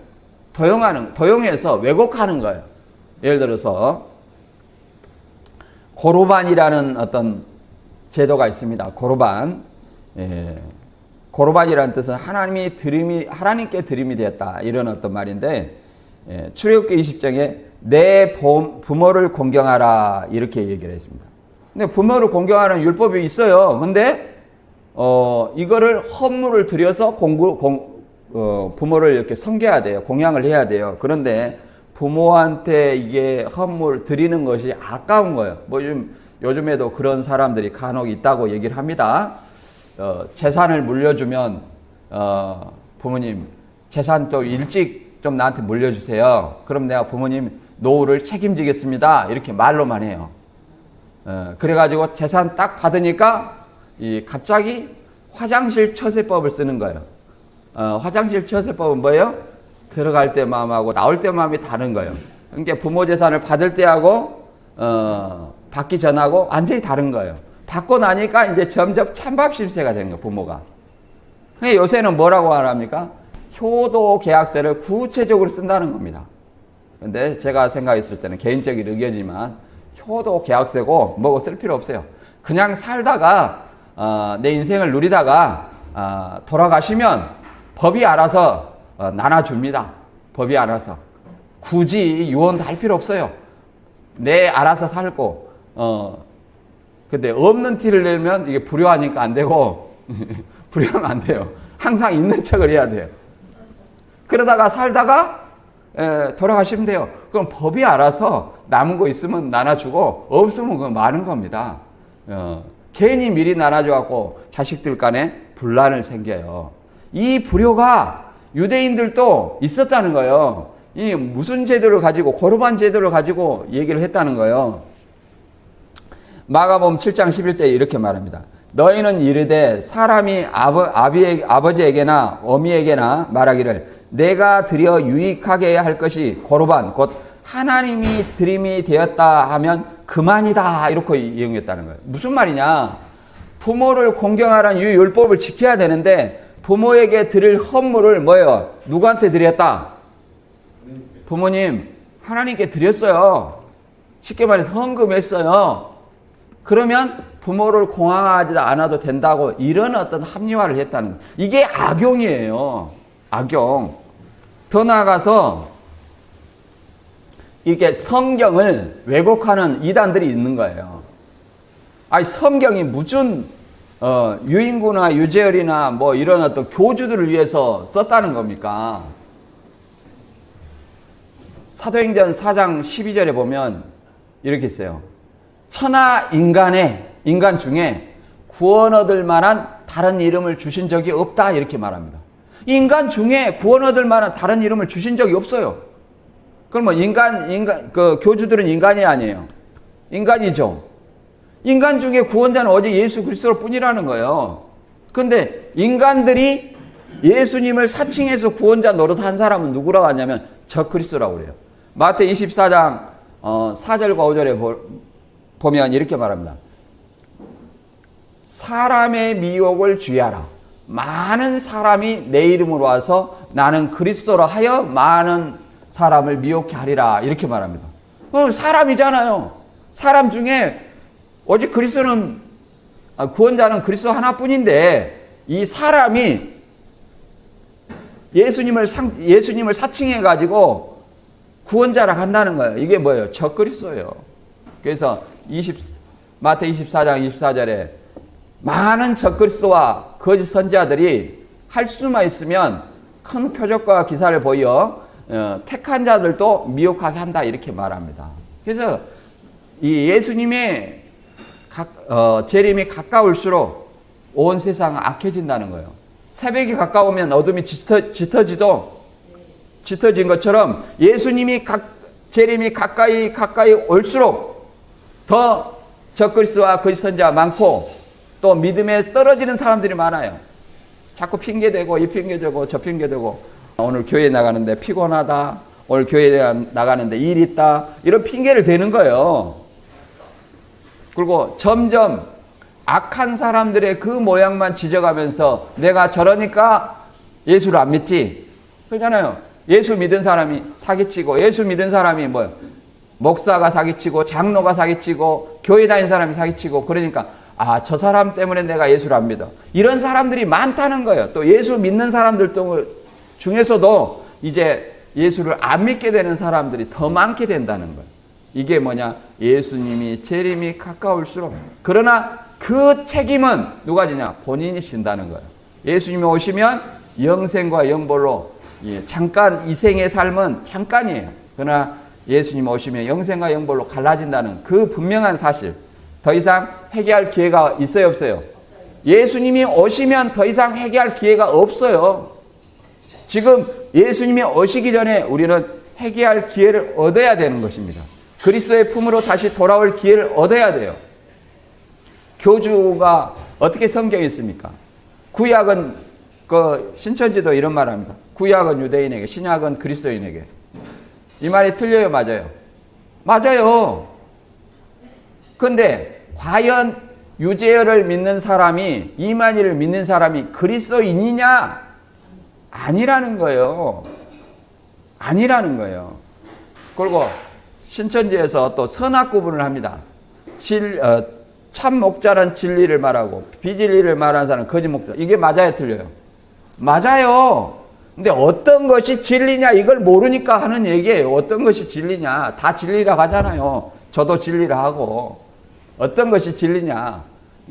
도용해서 왜곡하는 거예요. 예를 들어서 고르반이라는 어떤 제도가 있습니다. 고르반. 고르반이라는 뜻은 하나님께 드림이 되었다. 이런 어떤 말인데, 출애굽기 20장에 내 부모를 공경하라. 이렇게 얘기를 했습니다. 근데 부모를 공경하는 율법이 있어요. 근데, 이거를 헌물을 들여서 부모를 이렇게 섬겨야 돼요. 공양을 해야 돼요. 그런데 부모한테 이게 헌물 드리는 것이 아까운 거예요. 뭐 요즘에도 그런 사람들이 간혹 있다고 얘기를 합니다. 재산을 물려주면 부모님 재산 또 일찍 좀 나한테 물려주세요. 그럼 내가 부모님 노후를 책임지겠습니다. 이렇게 말로만 해요. 그래가지고 재산 딱 받으니까 갑자기 화장실 처세법을 쓰는 거예요. 화장실 처세법은 뭐예요? 들어갈 때 마음하고 나올 때 마음이 다른 거예요. 그러니까 부모 재산을 받을 때하고 받기 전하고 완전히 다른 거예요. 받고 나니까 이제 점점 찬밥 심세가 되는 거예요, 부모가. 그러니까 요새는 뭐라고 말합니까? 효도 계약서를 구체적으로 쓴다는 겁니다. 근데 제가 생각했을 때는 개인적인 의견이지만 효도 계약서고 뭐고 쓸 필요 없어요. 그냥 살다가 내 인생을 누리다가 돌아가시면 법이 알아서 나눠줍니다. 법이 알아서. 굳이 유언도 할 필요 없어요. 내 알아서 살고 근데 없는 티를 내면 이게 불효하니까 안 되고 불효하면 안 돼요. 항상 있는 척을 해야 돼요. 그러다가 살다가 돌아가시면 돼요. 그럼 법이 알아서 남은 거 있으면 나눠주고 없으면 그건 많은 겁니다. 괜히 미리 나눠줘갖고 자식들 간에 분란을 생겨요. 이 불효가 유대인들도 있었다는 거예요. 이 무슨 제도를 가지고, 고르반 제도를 가지고 얘기를 했다는 거예요. 마가복음 7장 11절에 이렇게 말합니다. 너희는 이르되 사람이 아버지에게나 어미에게나 말하기를 내가 드려 유익하게 할 것이 고르반 곧 하나님이 드림이 되었다 하면 그만이다, 이렇게 이용했다는 거예요. 무슨 말이냐? 부모를 공경하라는 이 율법을 지켜야 되는데 부모에게 드릴 헌물을 뭐예요? 누구한테 드렸다? 부모님, 하나님께 드렸어요. 쉽게 말해서 헌금했어요. 그러면 부모를 공경하지 않아도 된다고, 이런 어떤 합리화를 했다는 거예요. 이게 악용이에요. 악용. 더 나아가서 이게 성경을 왜곡하는 이단들이 있는 거예요. 아니, 성경이 무슨 유인구나 유재열이나 뭐 이런 어떤 교주들을 위해서 썼다는 겁니까? 사도행전 4장 12절에 보면 이렇게 있어요. 천하 인간 중에 구원 얻을 만한 다른 이름을 주신 적이 없다, 이렇게 말합니다. 인간 중에 구원 얻을 만한 다른 이름을 주신 적이 없어요. 그럼 뭐 그 교주들은 인간이 아니에요. 인간이죠. 인간 중에 구원자는 오직 예수 그리스도 뿐이라는 거예요. 그런데 인간들이 예수님을 사칭해서 구원자 노릇한 사람은 누구라고 하냐면 저 그리스도라고 그래요. 마태 24장 4절과 5절에 보면 이렇게 말합니다. 사람의 미혹을 주의하라. 많은 사람이 내 이름으로 와서 나는 그리스도라 하여 많은 사람을 미혹케 하리라, 이렇게 말합니다. 사람이잖아요. 사람 중에 오직 그리스도는, 구원자는 그리스도 하나뿐인데 이 사람이 예수님을 사칭해 가지고 구원자라 한다는 거예요. 이게 뭐예요? 저 그리스도예요. 그래서 마태 24장 24절에 많은 저 그리스도와 거짓 선지자들이 할 수만 있으면 큰 표적과 기사를 보여 택한 자들도 미혹하게 한다, 이렇게 말합니다. 그래서 이 예수님의 재림이 가까울수록 온 세상은 악해진다는 거예요. 새벽이 가까우면 어둠이 짙어진 것처럼 예수님이 재림이 가까이 올수록 더 적그리스도와 거짓 선지자가 많고 또 믿음에 떨어지는 사람들이 많아요. 자꾸 핑계대고 이 핑계대고 저 핑계대고, 오늘 교회 나가는데 피곤하다, 오늘 교회 나가는데 일 있다, 이런 핑계를 대는 거예요. 그리고 점점 악한 사람들의 그 모양만 지적하면서 내가 저러니까 예수를 안 믿지, 그러잖아요. 예수 믿은 사람이 사기치고, 예수 믿은 사람이 뭐예요? 목사가 사기치고 장로가 사기치고 교회 다니는 사람이 사기치고, 그러니까 저 사람 때문에 내가 예수를 안 믿어, 이런 사람들이 많다는 거예요. 또 예수 믿는 사람들 중에서도 이제 예수를 안 믿게 되는 사람들이 더 많게 된다는 거예요. 이게 뭐냐? 예수님이 재림이 가까울수록. 그러나 그 책임은 누가 지냐? 본인이 진다는 거예요. 예수님이 오시면 영생과 영벌로, 잠깐 이 생의 삶은 잠깐이에요. 그러나 예수님 오시면 영생과 영벌로 갈라진다는 그 분명한 사실, 더 이상 회개할 기회가 있어요, 없어요? 예수님이 오시면 더 이상 회개할 기회가 없어요. 지금 예수님이 오시기 전에 우리는 회개할 기회를 얻어야 되는 것입니다. 그리스도의 품으로 다시 돌아올 기회를 얻어야 돼요. 교주가 어떻게 성경에 있습니까? 구약은 신천지도 이런 말 합니다. 구약은 유대인에게, 신약은 그리스도인에게. 이 말이 틀려요, 맞아요? 맞아요. 근데 과연 유재열을 믿는 사람이, 이만희를 믿는 사람이 그리스도인이냐? 아니라는 거예요. 아니라는 거예요. 그리고 신천지에서 또 선악 구분을 합니다. 참 목자란 진리를 말하고 비진리를 말하는 사람은 거짓 목자. 이게 맞아요, 틀려요? 맞아요. 근데 어떤 것이 진리냐, 이걸 모르니까 하는 얘기예요. 어떤 것이 진리냐. 다 진리라고 하잖아요. 저도 진리라 하고. 어떤 것이 진리냐.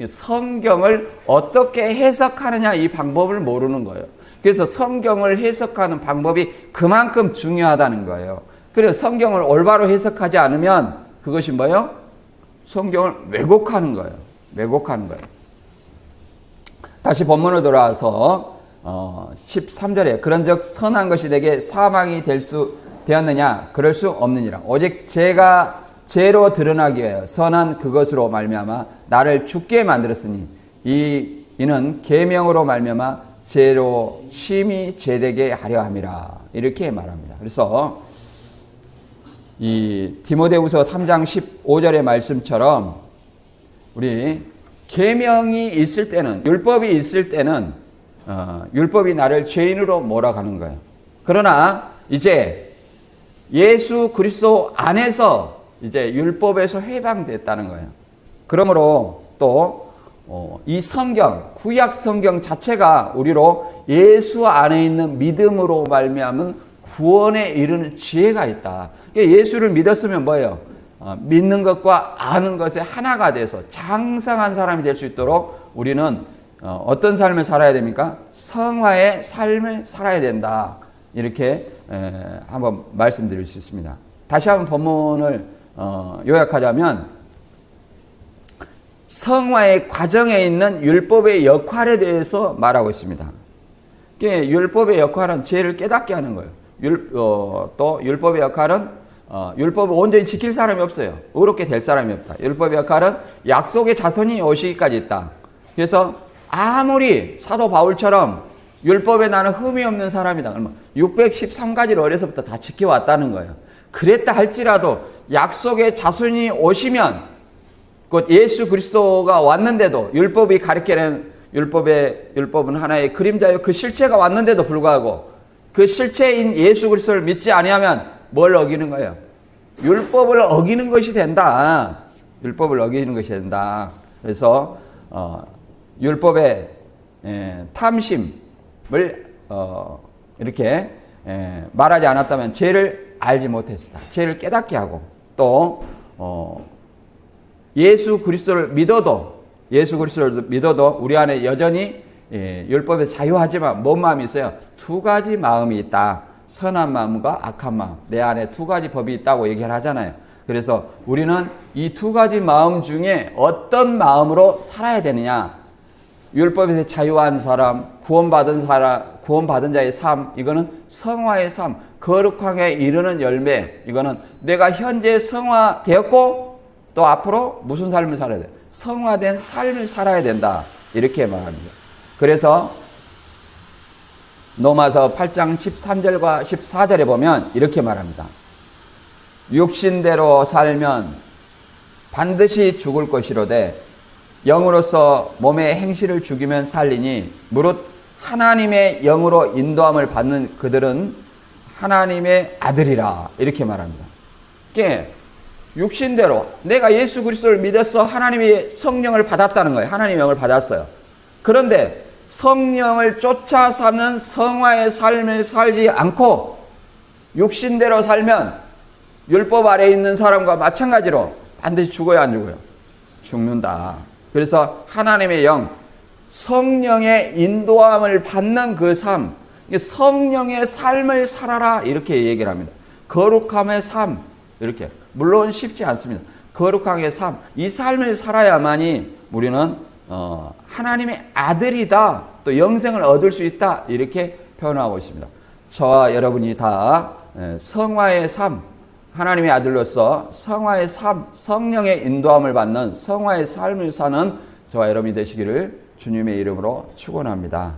성경을 어떻게 해석하느냐, 이 방법을 모르는 거예요. 그래서 성경을 해석하는 방법이 그만큼 중요하다는 거예요. 그래서 성경을 올바로 해석하지 않으면 그것이 뭐예요? 성경을 왜곡하는 거예요. 왜곡하는 거예요. 다시 본문으로 돌아와서 13절에 그런즉 선한 것이 내게 사망이 될 수 되었느냐? 그럴 수 없느니라. 오직 제가 죄로 드러나기 위하여 선한 그것으로 말미암아 나를 죽게 만들었으니 이는 계명으로 말미암아 죄로 심히 죄되게 하려 함이라. 이렇게 말합니다. 그래서 이 디모데후서 3장 15절의 말씀처럼 우리 계명이 있을 때는, 율법이 있을 때는 율법이 나를 죄인으로 몰아가는 거예요. 그러나 이제 예수 그리스도 안에서 이제 율법에서 해방됐다는 거예요. 그러므로 또 이 성경, 구약 성경 자체가 우리로 예수 안에 있는 믿음으로 말미암은 구원에 이르는 지혜가 있다. 예수를 믿었으면 뭐예요? 믿는 것과 아는 것에 하나가 돼서 장성한 사람이 될 수 있도록 우리는 어떤 삶을 살아야 됩니까? 성화의 삶을 살아야 된다. 이렇게 한번 말씀드릴 수 있습니다. 다시 한번 본문을 요약하자면 성화의 과정에 있는 율법의 역할에 대해서 말하고 있습니다. 율법의 역할은 죄를 깨닫게 하는 거예요. 또 율법의 역할은 율법을 온전히 지킬 사람이 없어요. 의롭게 될 사람이 없다. 율법의 역할은 약속의 자손이 오시기까지 있다. 그래서 아무리 사도 바울처럼 율법에 나는 흠이 없는 사람이다. 613가지를 어려서부터 다 지켜왔다는 거예요. 그랬다 할지라도 약속의 자손이 오시면 곧 예수 그리스도가 왔는데도 율법이 가리키는 율법은 하나의 그림자요. 그 실체가 왔는데도 불구하고 그 실체인 예수 그리스도를 믿지 아니하면 뭘 어기는 거예요? 율법을 어기는 것이 된다. 율법을 어기는 것이 된다. 그래서 율법의 탐심을 이렇게 말하지 않았다면 죄를 알지 못했다. 죄를 깨닫게 하고 또 예수 그리스도를 믿어도 우리 안에 여전히 율법에 자유하지만 뭔 마음이 있어요? 두 가지 마음이 있다. 선한 마음과 악한 마음. 내 안에 두 가지 법이 있다고 얘기를 하잖아요. 그래서 우리는 이 두 가지 마음 중에 어떤 마음으로 살아야 되느냐? 율법에서 자유한 사람, 구원받은 자의 삶, 이거는 성화의 삶, 거룩하게 이르는 열매. 이거는 내가 현재 성화되었고 또 앞으로 무슨 삶을 살아야 돼? 성화된 삶을 살아야 된다. 이렇게 말합니다. 그래서 로마서 8장 13절과 14절에 보면 이렇게 말합니다. 육신대로 살면 반드시 죽을 것이로되 영으로서 몸의 행실을 죽이면 살리니 무릇 하나님의 영으로 인도함을 받는 그들은 하나님의 아들이라. 이렇게 말합니다. 이게 육신대로 내가 예수 그리스도를 믿어서 하나님의 성령을 받았다는 거예요. 하나님의 영을 받았어요. 그런데 성령을 쫓아 사는 성화의 삶을 살지 않고 육신대로 살면 율법 아래에 있는 사람과 마찬가지로 반드시 죽어야 안 죽어요? 죽는다. 그래서 하나님의 영, 성령의 인도함을 받는 그 삶, 성령의 삶을 살아라 이렇게 얘기를 합니다. 거룩함의 삶, 이렇게. 물론 쉽지 않습니다. 거룩함의 삶, 이 삶을 살아야만이 우리는 하나님의 아들이다, 또 영생을 얻을 수 있다 이렇게 표현하고 있습니다. 저와 여러분이 다 성화의 삶, 하나님의 아들로서 성화의 삶, 성령의 인도함을 받는 성화의 삶을 사는 저와 여러분이 되시기를 주님의 이름으로 축원합니다.